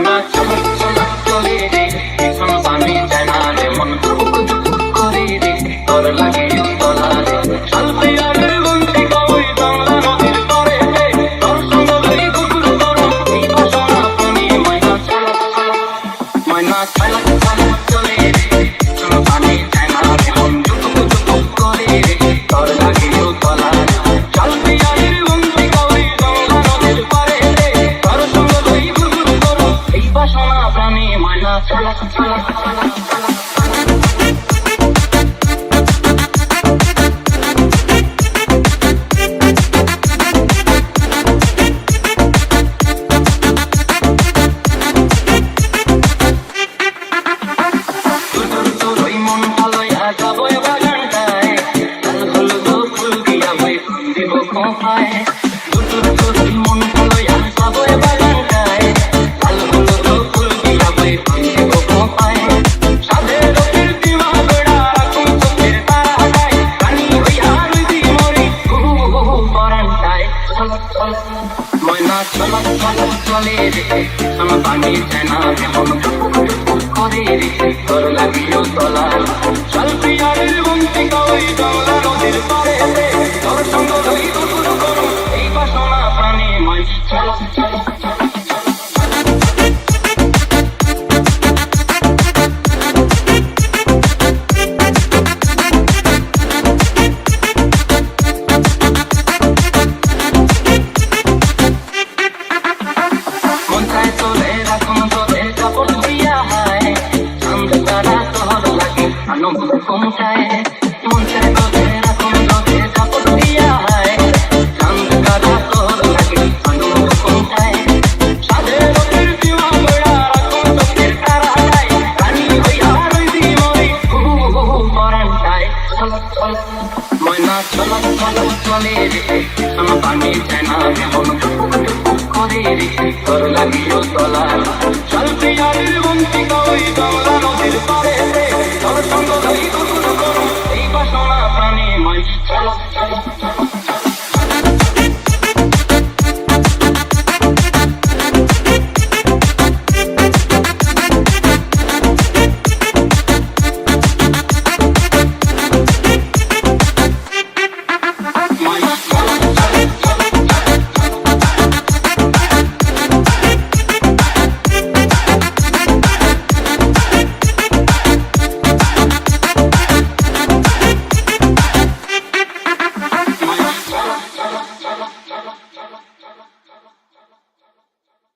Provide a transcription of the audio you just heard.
ময়না চল চল চলে রে পিছন পানি যায় না রে মন টুক টুক করে রে তোর লাগে তোলা রে শালপি আরের বন্তি কই বাংলা নদীর পারে রে তোর সঙ্গ লই কুকুর করো এই বাসনা পানি ময়না চল চল ময়না চল চল চলে রে পিছন পানি যায় না রে মন টুক টুক করে রে তোর লাগে তোলা রে শালপি আরের বন্তি কই বাংলা নদীর পারে রে তোর সঙ্গ লই কুকুর করো এই বাসনা পানি ময়না চল চল চল ময়না চল চল চলে রে পিছন পানি যায় না রে মন টুক টুক করে রে তোর লাগিও তোলা শালপি আরের বন্তি কই বাংলা নদীর পারে রে তোর সঙ্গ লই কুকুর করো এই বাসনা প্রাণী ময় চল চল চল ময়না চল চল চলে রে পিছন পানি যায় না রে মন টুক টুক করে রে তোর লাগিও তোলা